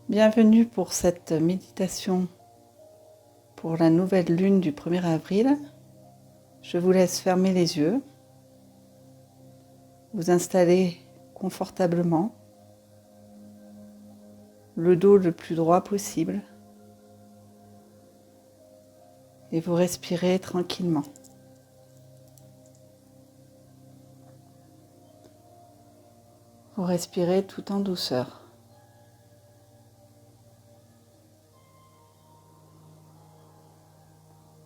Bienvenue pour cette méditation pour la nouvelle lune du 1er avril. Je vous laisse fermer les yeux, vous installer confortablement, le dos le plus droit possible et vous respirez tranquillement. Vous respirez tout en douceur.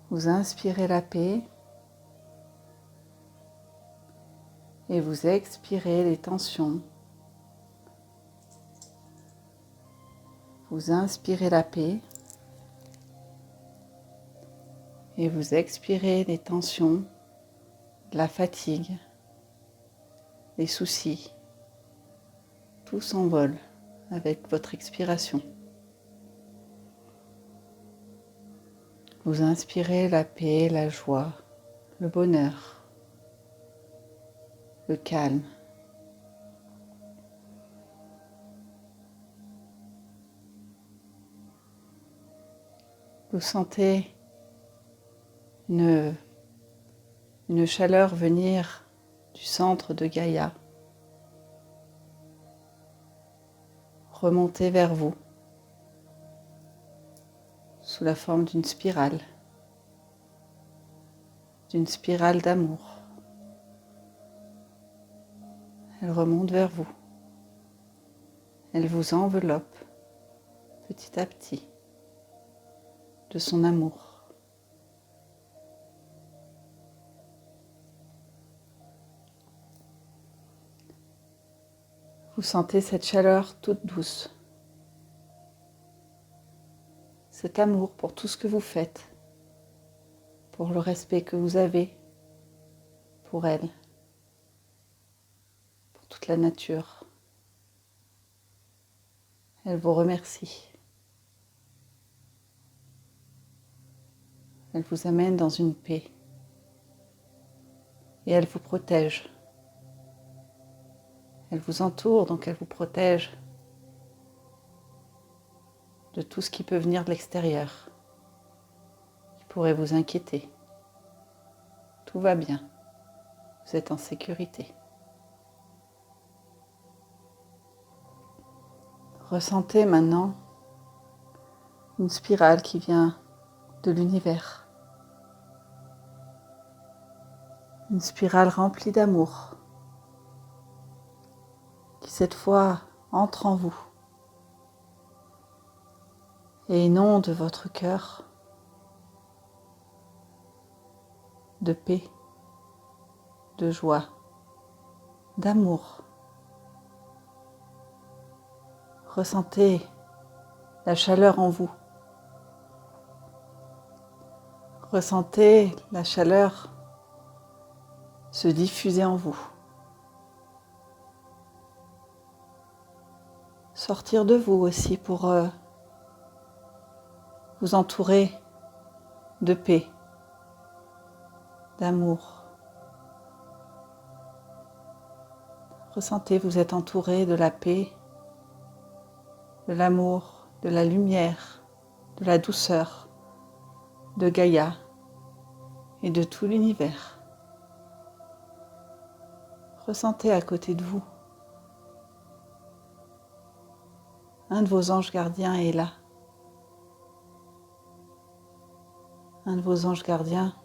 Vous inspirez la paix et vous expirez les tensions. Vous inspirez la paix et vous expirez les tensions, la fatigue, les soucis. Tout s'envole avec votre expiration. Vous inspirez la paix, la joie, le bonheur, le calme. Vous sentez une chaleur venir du centre de Gaïa, remonter vers vous sous la forme d'une spirale d'amour. Elle remonte vers vous. Elle vous enveloppe petit à petit de son amour. Vous sentez cette chaleur toute douce, cet amour pour tout ce que vous faites, pour le respect que vous avez pour elle, pour toute la nature. Elle vous remercie. Elle vous amène dans une paix et elle vous protège. Elle vous entoure, donc elle vous protège de tout ce qui peut venir de l'extérieur, qui pourrait vous inquiéter. Tout va bien, vous êtes en sécurité. Ressentez maintenant une spirale qui vient de l'univers. Une spirale remplie d'amour qui cette fois entre en vous et inonde votre cœur de paix, de joie, d'amour. Ressentez la chaleur en vous. Ressentez la chaleur se diffuser en vous. Sortir de vous aussi pour vous entourer de paix, d'amour. Ressentez, vous êtes entouré de la paix, de l'amour, de la lumière, de la douceur, de Gaïa et de tout l'univers. Ressentez à côté de vous. Un de vos anges gardiens est là. Un de vos anges gardiens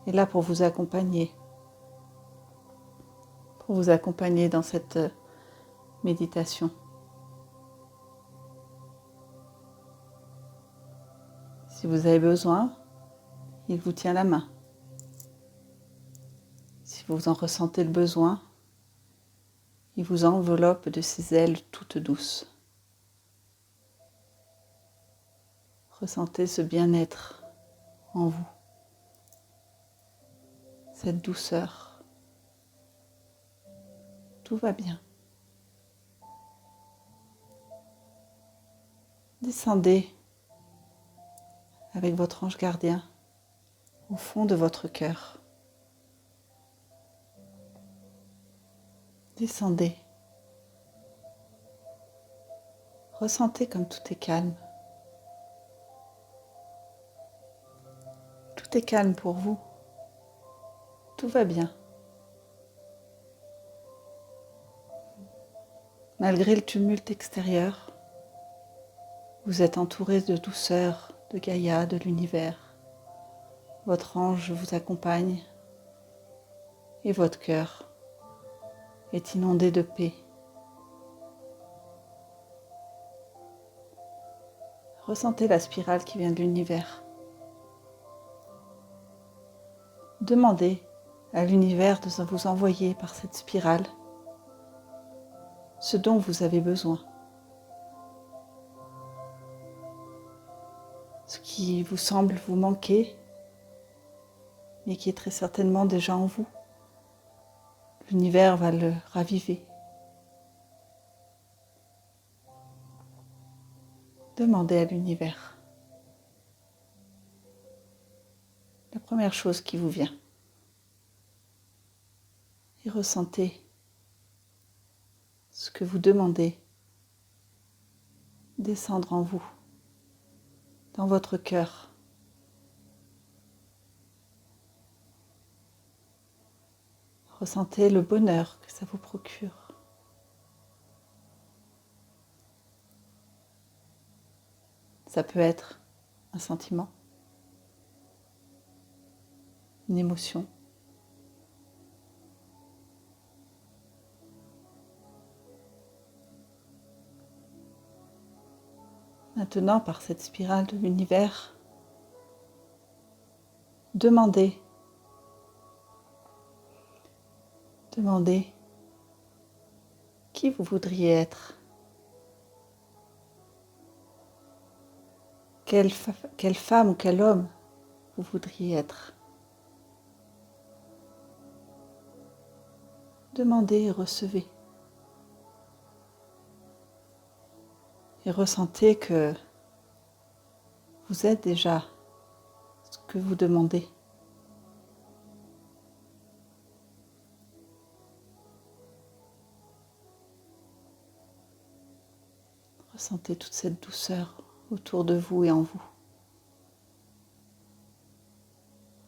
est là pour vous accompagner. Pour vous accompagner dans cette méditation. Si vous avez besoin, il vous tient la main. Si vous en ressentez le besoin, il vous enveloppe de ses ailes toutes douces. Ressentez ce bien-être en vous, cette douceur. Tout va bien. Descendez avec votre ange gardien au fond de votre cœur. Descendez. Ressentez comme tout est calme. Tout est calme pour vous. Tout va bien. Malgré le tumulte extérieur, vous êtes entouré de douceur, de Gaïa, de l'univers. Votre ange vous accompagne et votre cœur est inondé de paix. Ressentez la spirale qui vient de l'univers. Demandez à l'univers de vous envoyer par cette spirale ce dont vous avez besoin. Ce qui vous semble vous manquer, mais qui est très certainement déjà en vous. L'univers va le raviver. Demandez à l'univers la première chose qui vous vient. Et ressentez ce que vous demandez descendre en vous, dans votre cœur. Ressentez le bonheur que ça vous procure. Ça peut être un sentiment, une émotion. Maintenant, par cette spirale de l'univers, demandez qui vous voudriez être. Quelle femme ou quel homme vous voudriez être. Demandez et recevez. Et ressentez que vous êtes déjà ce que vous demandez. Ressentez toute cette douceur autour de vous et en vous.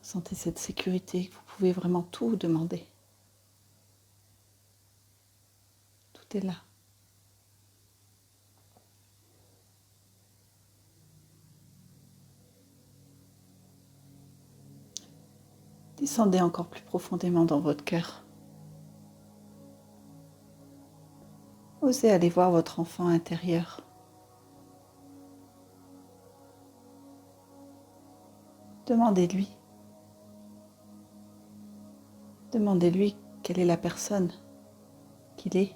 Ressentez cette sécurité que vous pouvez vraiment tout demander. Tout est là. Descendez encore plus profondément dans votre cœur. Osez aller voir votre enfant intérieur. Demandez-lui. Demandez-lui quelle est la personne qu'il est.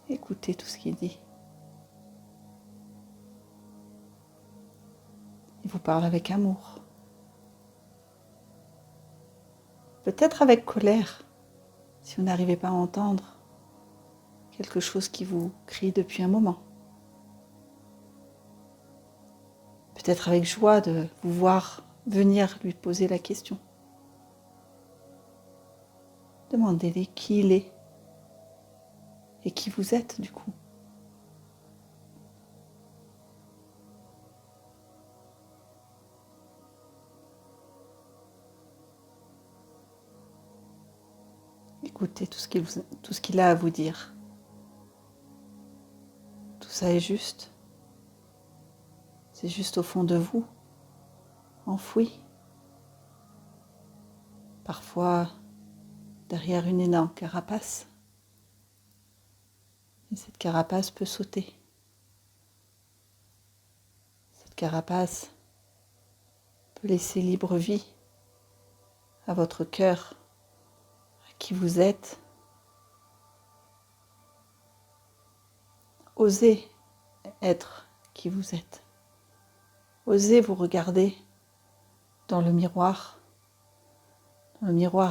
Écoutez tout ce qu'il dit. Il vous parle avec amour. Peut-être avec colère, si vous n'arrivez pas à entendre quelque chose qui vous crie depuis un moment. Peut-être avec joie de vous voir venir lui poser la question. Demandez-lui qui il est et qui vous êtes du coup. Écoutez tout ce qu'il a à vous dire. Tout ça est juste. C'est juste au fond de vous, enfoui. Parfois derrière une énorme carapace. Et cette carapace peut sauter. Cette carapace peut laisser libre vie à votre cœur, à qui vous êtes. Osez être qui vous êtes. Osez vous regarder dans le miroir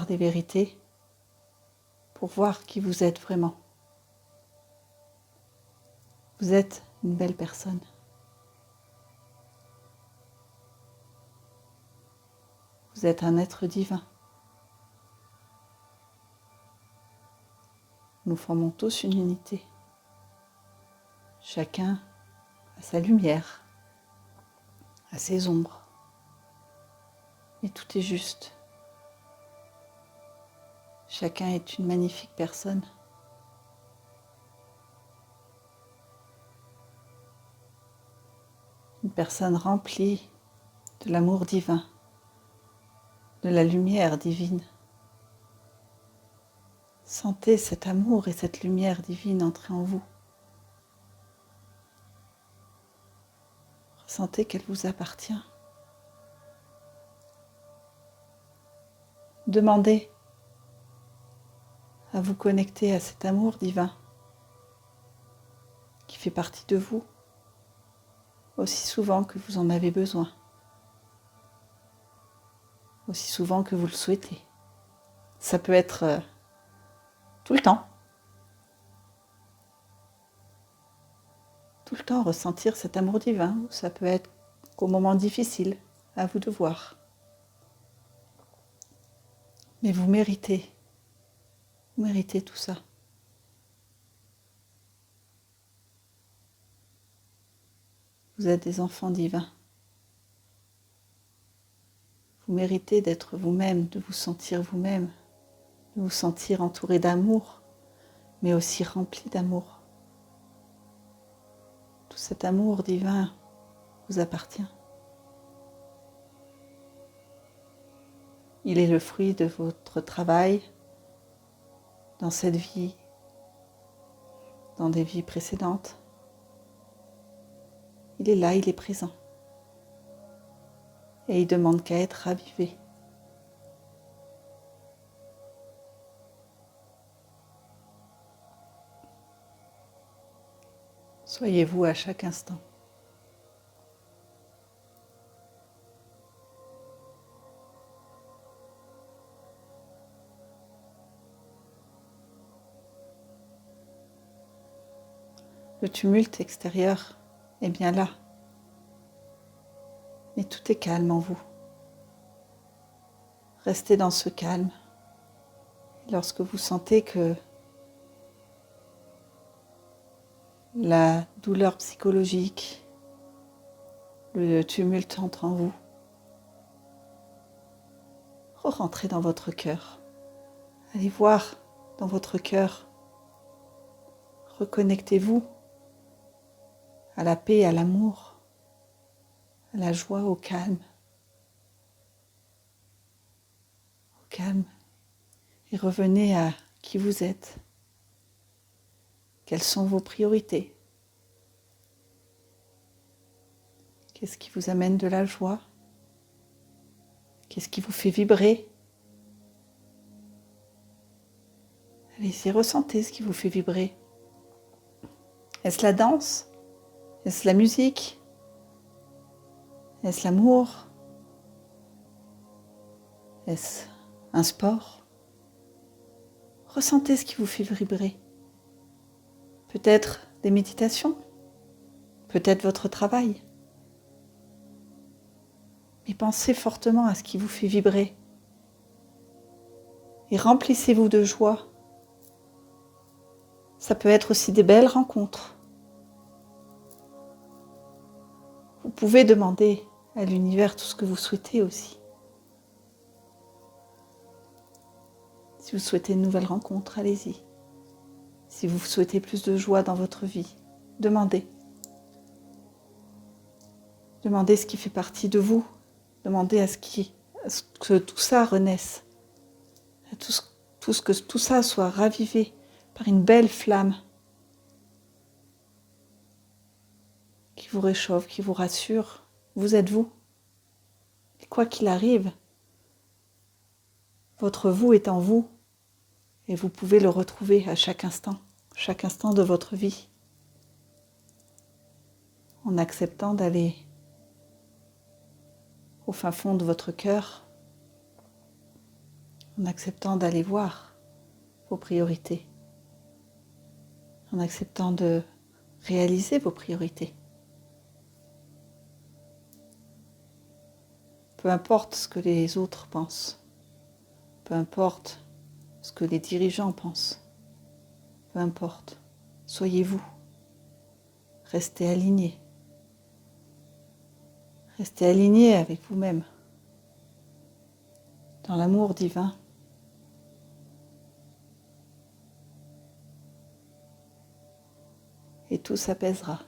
des vérités, pour voir qui vous êtes vraiment. Vous êtes une belle personne. Vous êtes un être divin. Nous formons tous une unité. Chacun a sa lumière, a ses ombres. Et tout est juste. Chacun est une magnifique personne. Une personne remplie de l'amour divin, de la lumière divine. Sentez cet amour et cette lumière divine entrer en vous. Ressentez qu'elle vous appartient. Demandez à vous connecter à cet amour divin qui fait partie de vous aussi souvent que vous en avez besoin, aussi souvent que vous le souhaitez. Ça peut être tout le temps. Tout le temps ressentir cet amour divin, ou ça peut être qu'au moment difficile, à vous de voir. Mais vous méritez tout ça. Vous êtes des enfants divins. Vous méritez d'être vous-même, de vous sentir vous-même, de vous sentir entouré d'amour, mais aussi rempli d'amour. Tout cet amour divin vous appartient. Il est le fruit de votre travail dans cette vie, dans des vies précédentes. Il est là, il est présent. Et il demande qu'à être ravivé. Soyez-vous à chaque instant. Le tumulte extérieur est bien là, mais tout est calme en vous. Restez dans ce calme. Et lorsque vous sentez que la douleur psychologique, le tumulte entre en vous, rentrez dans votre cœur. Allez voir dans votre cœur. Reconnectez-vous à la paix, à l'amour, à la joie, au calme. Au calme. Et revenez à qui vous êtes. Quelles sont vos priorités? Qu'est-ce qui vous amène de la joie? Qu'est-ce qui vous fait vibrer? Allez-y, ressentez ce qui vous fait vibrer. Est-ce la danse? Est-ce la musique? Est-ce l'amour? Est-ce un sport? Ressentez ce qui vous fait vibrer. Peut-être des méditations, peut-être votre travail. Mais pensez fortement à ce qui vous fait vibrer. Et remplissez-vous de joie. Ça peut être aussi des belles rencontres. Vous pouvez demander à l'univers tout ce que vous souhaitez aussi. Si vous souhaitez une nouvelle rencontre, allez-y. Si vous souhaitez plus de joie dans votre vie, demandez. Demandez ce qui fait partie de vous. Demandez à ce que tout ça renaisse. À que tout ça soit ravivé par une belle flamme qui vous réchauffe, qui vous rassure. Vous êtes vous. Et quoi qu'il arrive, votre vous est en vous. Et vous pouvez le retrouver à chaque instant de votre vie. En acceptant d'aller au fin fond de votre cœur, en acceptant d'aller voir vos priorités, en acceptant de réaliser vos priorités. Peu importe ce que les autres pensent, peu importe ce que les dirigeants pensent, peu importe. Soyez vous. Restez aligné. Restez aligné avec vous-même, dans l'amour divin. Et tout s'apaisera.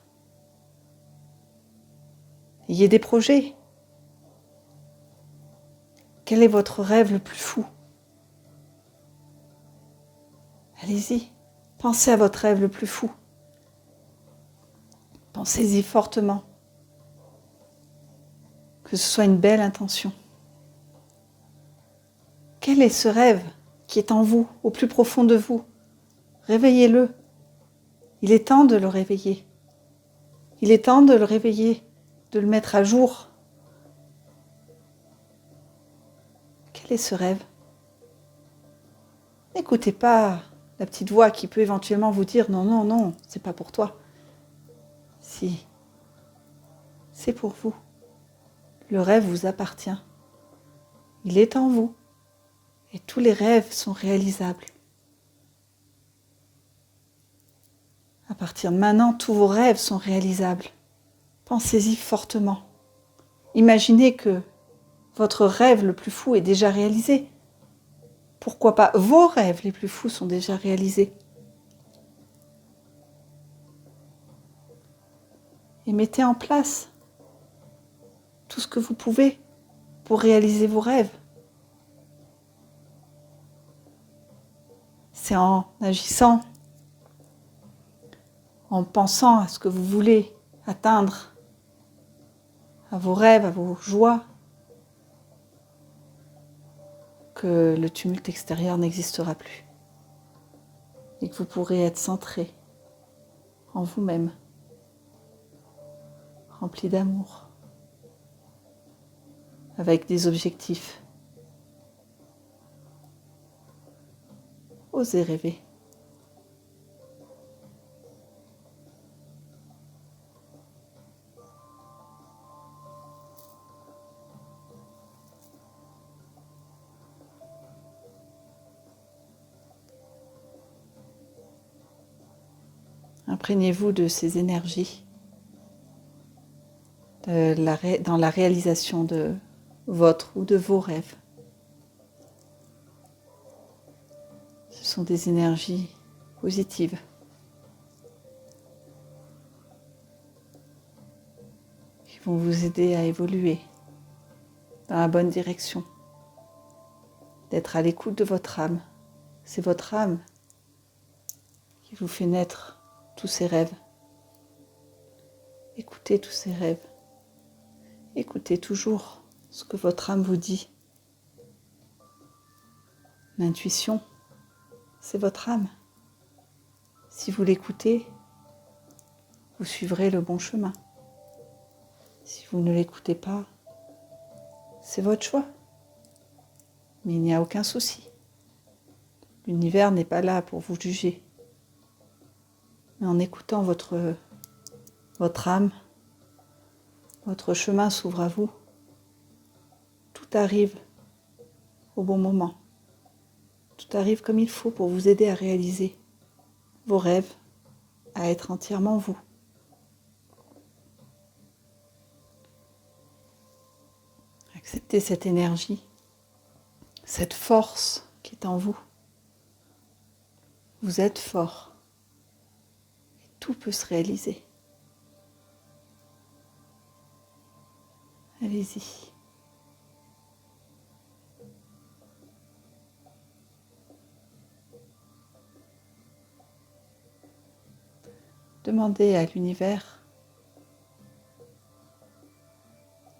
Ayez des projets. Quel est votre rêve le plus fou? Allez-y, pensez à votre rêve le plus fou. Pensez-y fortement. Que ce soit une belle intention. Quel est ce rêve qui est en vous, au plus profond de vous? Réveillez-le. Il est temps de le réveiller. Il est temps de le réveiller, de le mettre à jour. Quel est ce rêve? N'écoutez pas la petite voix qui peut éventuellement vous dire « Non, non, non, c'est pas pour toi. » Si, c'est pour vous. Le rêve vous appartient. Il est en vous. Et tous les rêves sont réalisables. À partir de maintenant, tous vos rêves sont réalisables. Pensez-y fortement. Imaginez que votre rêve le plus fou est déjà réalisé. Pourquoi pas vos rêves les plus fous sont déjà réalisés. Et mettez en place tout ce que vous pouvez pour réaliser vos rêves. C'est en agissant, en pensant à ce que vous voulez atteindre, à vos rêves, à vos joies, que le tumulte extérieur n'existera plus et que vous pourrez être centré en vous-même, rempli d'amour, avec des objectifs. Osez rêver. Imprégnez-vous de ces énergies dans la réalisation de votre ou de vos rêves. Ce sont des énergies positives. Qui vont vous aider à évoluer dans la bonne direction. D'être à l'écoute de votre âme. C'est votre âme qui vous fait naître tous ces rêves. Écoutez tous ces rêves. Écoutez toujours ce que votre âme vous dit. L'intuition, c'est votre âme. Si vous l'écoutez, vous suivrez le bon chemin. Si vous ne l'écoutez pas, c'est votre choix. Mais il n'y a aucun souci. L'univers n'est pas là pour vous juger. Mais en écoutant votre âme, votre chemin s'ouvre à vous. Tout arrive au bon moment. Tout arrive comme il faut pour vous aider à réaliser vos rêves, à être entièrement vous. Acceptez cette énergie, cette force qui est en vous. Vous êtes fort. Et tout peut se réaliser. Allez-y. Demandez à l'univers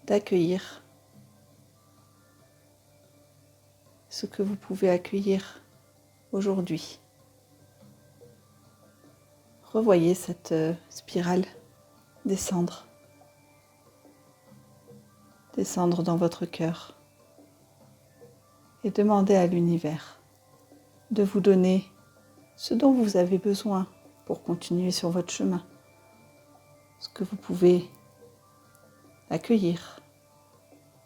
d'accueillir ce que vous pouvez accueillir aujourd'hui. Revoyez cette spirale descendre dans votre cœur et demandez à l'univers de vous donner ce dont vous avez besoin pour continuer sur votre chemin, ce que vous pouvez accueillir,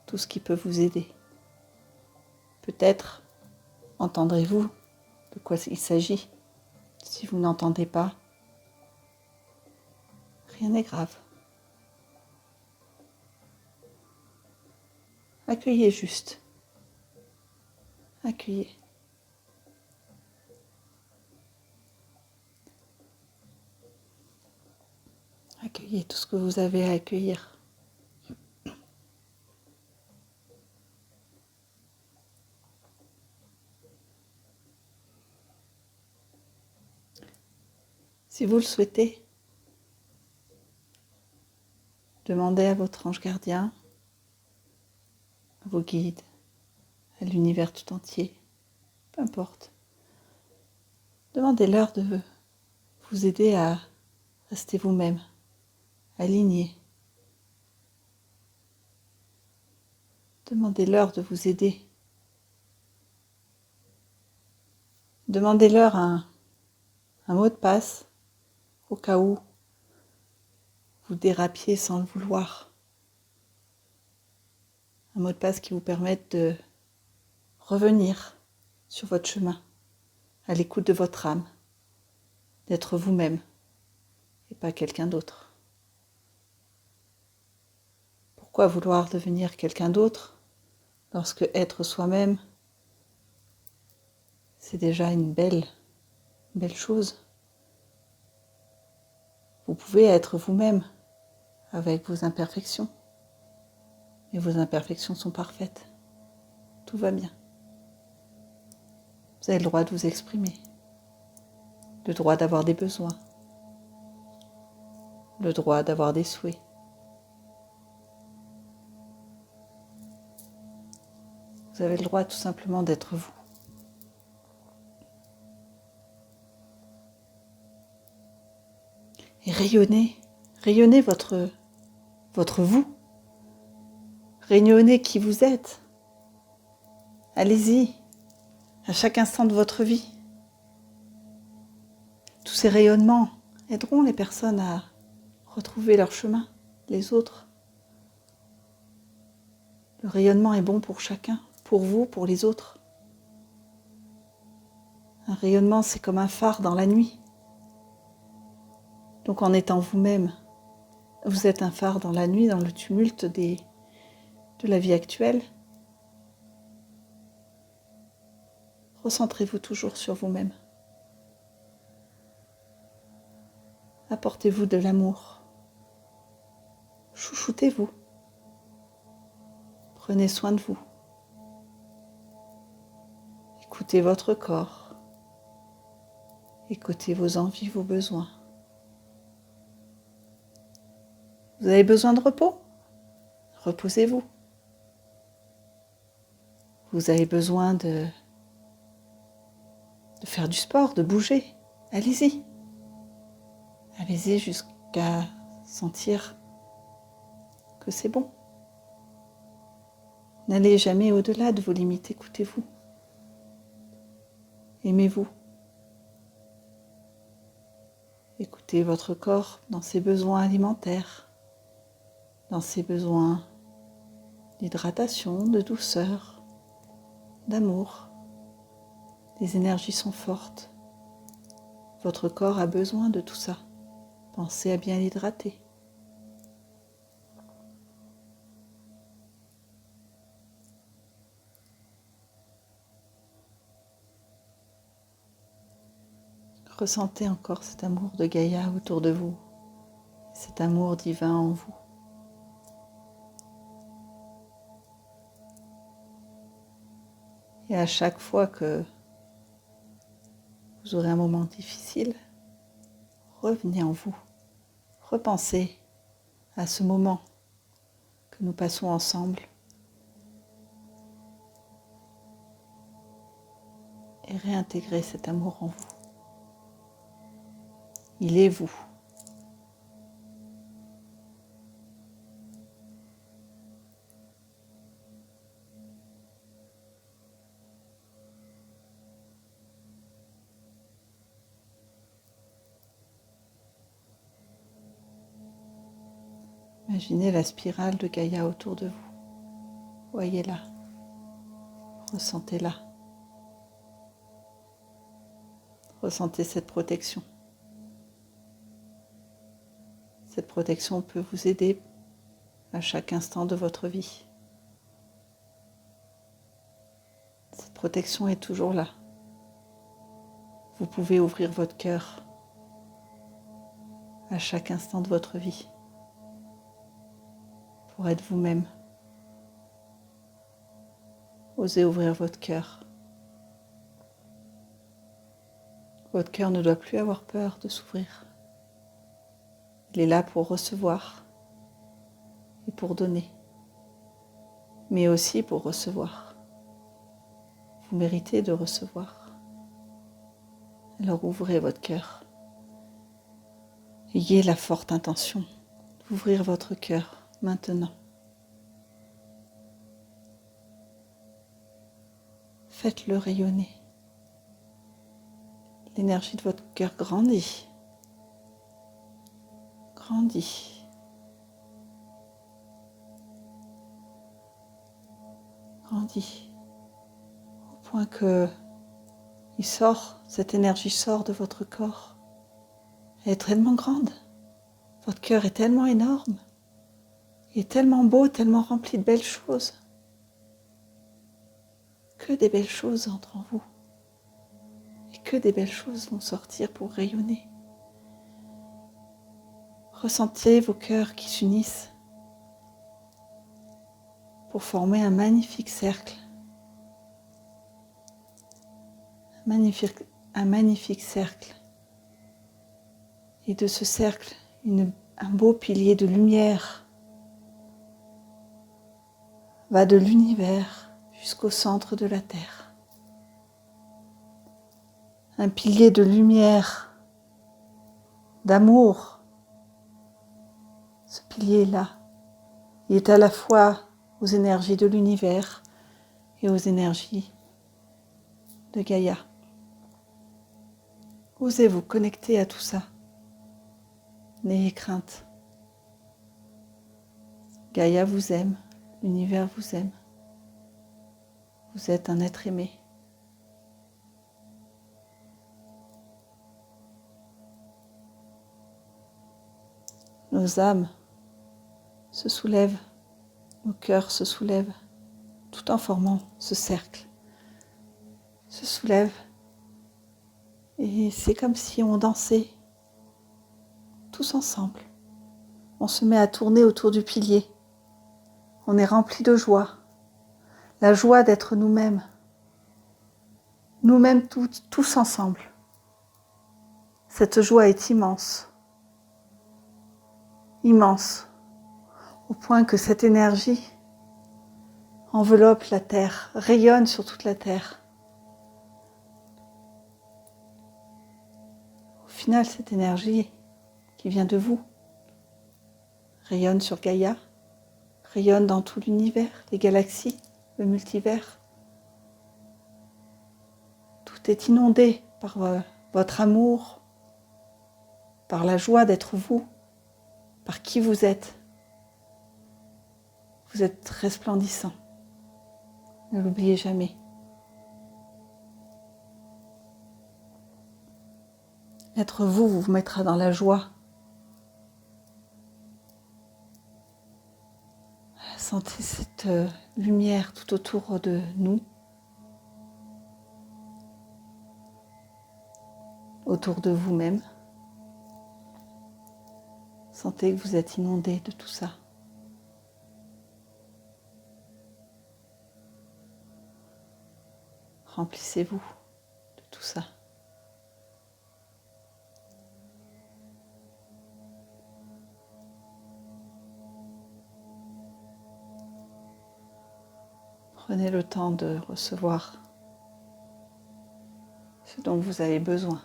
tout ce qui peut vous aider. Peut-être entendrez-vous de quoi il s'agit Si vous n'entendez pas, rien n'est grave. Accueillez juste. Accueillez. Accueillez tout ce que vous avez à accueillir. Si vous le souhaitez, demandez à votre ange gardien, à vos guides, à l'univers tout entier, peu importe. Demandez-leur de vous aider à rester vous-même, aligné. Demandez-leur de vous aider. Demandez-leur un mot de passe au cas où vous dérapiez sans le vouloir. Un mot de passe qui vous permette de revenir sur votre chemin, à l'écoute de votre âme, d'être vous-même et pas quelqu'un d'autre. Pourquoi vouloir devenir quelqu'un d'autre lorsque être soi-même, c'est déjà une belle chose. Vous pouvez être vous-même avec vos imperfections. Et vos imperfections sont parfaites. Tout va bien. Vous avez le droit de vous exprimer. Le droit d'avoir des besoins. Le droit d'avoir des souhaits. Vous avez le droit tout simplement d'être vous. Et rayonnez votre vous. Rayonnez qui vous êtes. Allez-y, à chaque instant de votre vie. Tous ces rayonnements aideront les personnes à retrouver leur chemin, les autres. Le rayonnement est bon pour chacun, pour vous, pour les autres. Un rayonnement, c'est comme un phare dans la nuit. Donc en étant vous-même, vous êtes un phare dans la nuit, dans le tumulte de la vie actuelle. Recentrez-vous toujours sur vous-même. Apportez-vous de l'amour. Chouchoutez-vous. Prenez soin de vous. Écoutez votre corps. Écoutez vos envies, vos besoins. Vous avez besoin de repos? Reposez-vous. Vous avez besoin de faire du sport, de bouger. Allez-y. Allez-y jusqu'à sentir que c'est bon. N'allez jamais au-delà de vos limites, écoutez-vous. Aimez-vous. Écoutez votre corps dans ses besoins alimentaires, dans ses besoins d'hydratation, de douceur, d'amour. Les énergies sont fortes. Votre corps a besoin de tout ça. Pensez à bien l'hydrater. Ressentez encore cet amour de Gaïa autour de vous, cet amour divin en vous. Et à chaque fois que vous aurez un moment difficile, revenez en vous, repensez à ce moment que nous passons ensemble et réintégrez cet amour en vous. Il est vous. Imaginez la spirale de Gaïa autour de vous. Voyez-la. Ressentez-la. Ressentez cette protection. Cette protection peut vous aider à chaque instant de votre vie. Cette protection est toujours là. Vous pouvez ouvrir votre cœur à chaque instant de votre vie pour être vous-même. Osez ouvrir votre cœur. Votre cœur ne doit plus avoir peur de s'ouvrir. Il est là pour recevoir et pour donner, mais aussi pour recevoir. Vous méritez de recevoir. Alors ouvrez votre cœur. Ayez la forte intention d'ouvrir votre cœur maintenant. Faites-le rayonner. L'énergie de votre cœur grandit. Grandit. Grandit. Au point que cette énergie sort de votre corps. Elle est tellement grande. Votre cœur est tellement énorme. Il est tellement beau, tellement rempli de belles choses. Que des belles choses entrent en vous. Et que des belles choses vont sortir pour rayonner. Ressentez vos cœurs qui s'unissent pour former un magnifique cercle. Un magnifique cercle. Et de ce cercle, un beau pilier de lumière va de l'univers jusqu'au centre de la Terre. Un pilier de lumière, d'amour. Ce pilier-là, il est à la fois aux énergies de l'univers et aux énergies de Gaïa. Osez vous connecter à tout ça. N'ayez crainte. Gaïa vous aime, l'univers vous aime. Vous êtes un être aimé. Nos âmes se soulèvent, nos cœurs se soulèvent, tout en formant ce cercle. Se soulèvent et c'est comme si on dansait tous ensemble. On se met à tourner autour du pilier. On est rempli de joie. La joie d'être nous-mêmes. Nous-mêmes tous ensemble. Cette joie est immense. Immense. Au point que cette énergie enveloppe la terre, rayonne sur toute la terre. Au final, cette énergie qui vient de vous rayonne sur Gaïa, rayonne dans tout l'univers, les galaxies, le multivers. Tout est inondé par votre amour, par la joie d'être vous, par qui vous êtes. Vous êtes resplendissant. Ne l'oubliez jamais. Être vous vous mettra dans la joie. Sentez cette lumière tout autour de nous, autour de vous-même. Sentez que vous êtes inondé de tout ça. Remplissez-vous de tout ça. Prenez le temps de recevoir ce dont vous avez besoin.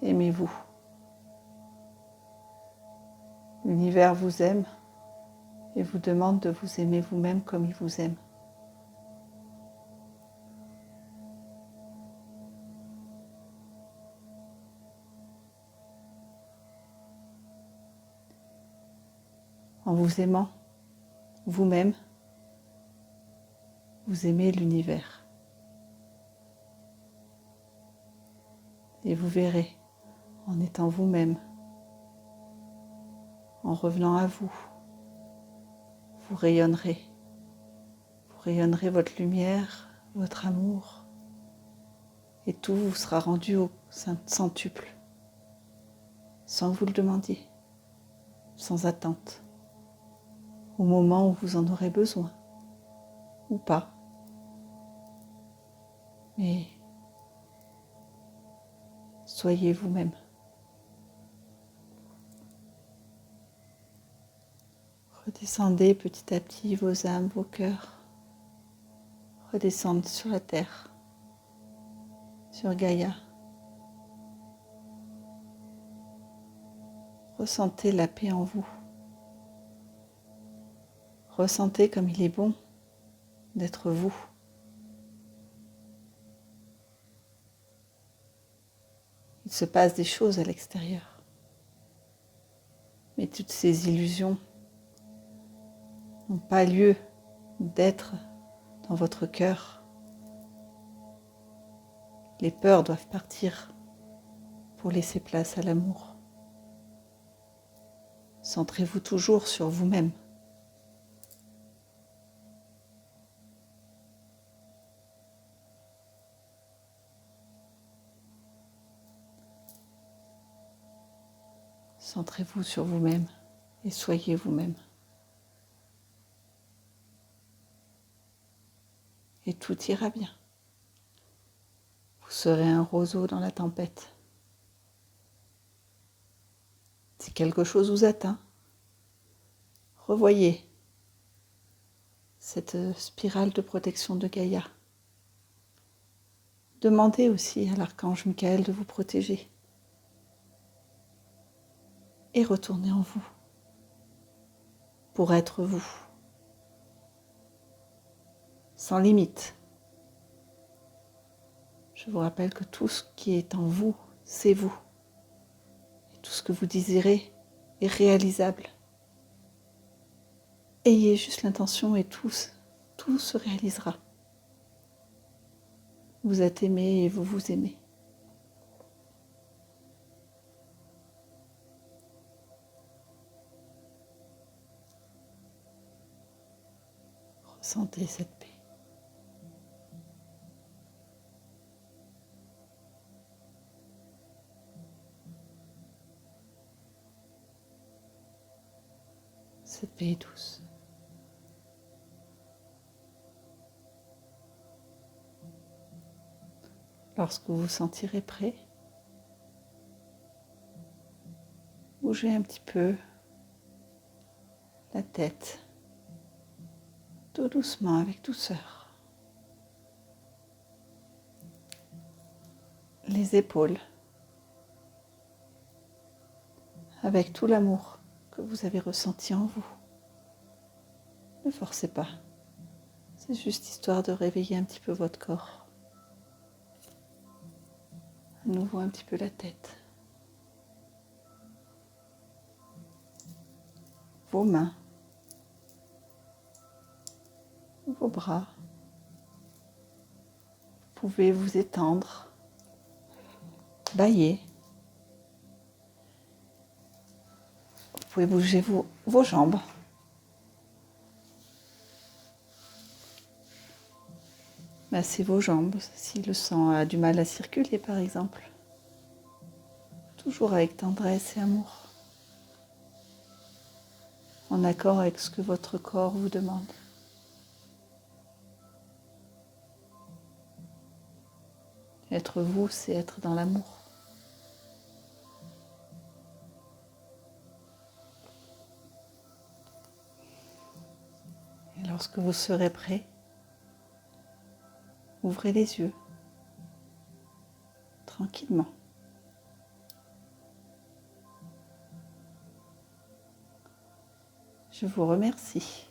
Aimez-vous. L'univers vous aime et vous demande de vous aimer vous-même comme il vous aime. En vous aimant vous-même, vous aimez l'univers. Et vous verrez, en étant vous-même, en revenant à vous, vous rayonnerez. Vous rayonnerez votre lumière, votre amour, et tout vous sera rendu au centuple, sans que vous le demandiez, sans attente, au moment où vous en aurez besoin, ou pas. Mais soyez vous-même. Redescendez petit à petit vos âmes, vos cœurs. Redescendent sur la terre, sur Gaïa. Ressentez la paix en vous. Ressentez comme il est bon d'être vous. Il se passe des choses à l'extérieur. Mais toutes ces illusions n'ont pas lieu d'être dans votre cœur. Les peurs doivent partir pour laisser place à l'amour. Centrez-vous toujours sur vous-même. Centrez-vous sur vous-même et soyez vous-même. Et tout ira bien. Vous serez un roseau dans la tempête. Si quelque chose vous atteint, revoyez cette spirale de protection de Gaïa. Demandez aussi à l'archange Michael de vous protéger. Et retournez en vous pour être vous, sans limite. Je vous rappelle que tout ce qui est en vous, c'est vous. Et tout ce que vous désirez est réalisable. Ayez juste l'intention et tout se réalisera. Vous êtes aimé et vous vous aimez. Ressentez cette paix. Cette paix est douce. Lorsque vous vous sentirez prêt, bougez un petit peu la tête, tout doucement, avec douceur. Les épaules, avec tout l'amour que vous avez ressenti en vous. Ne forcez pas, c'est juste histoire de réveiller un petit peu votre corps. À nouveau un petit peu la tête. Vos mains, vos bras. Vous pouvez vous étendre, bâiller. Vous pouvez bouger vos jambes. Massez vos jambes si le sang a du mal à circuler par exemple. Toujours avec tendresse et amour. En accord avec ce que votre corps vous demande. Être vous, c'est être dans l'amour. Et lorsque vous serez prêt, ouvrez les yeux, tranquillement. Je vous remercie.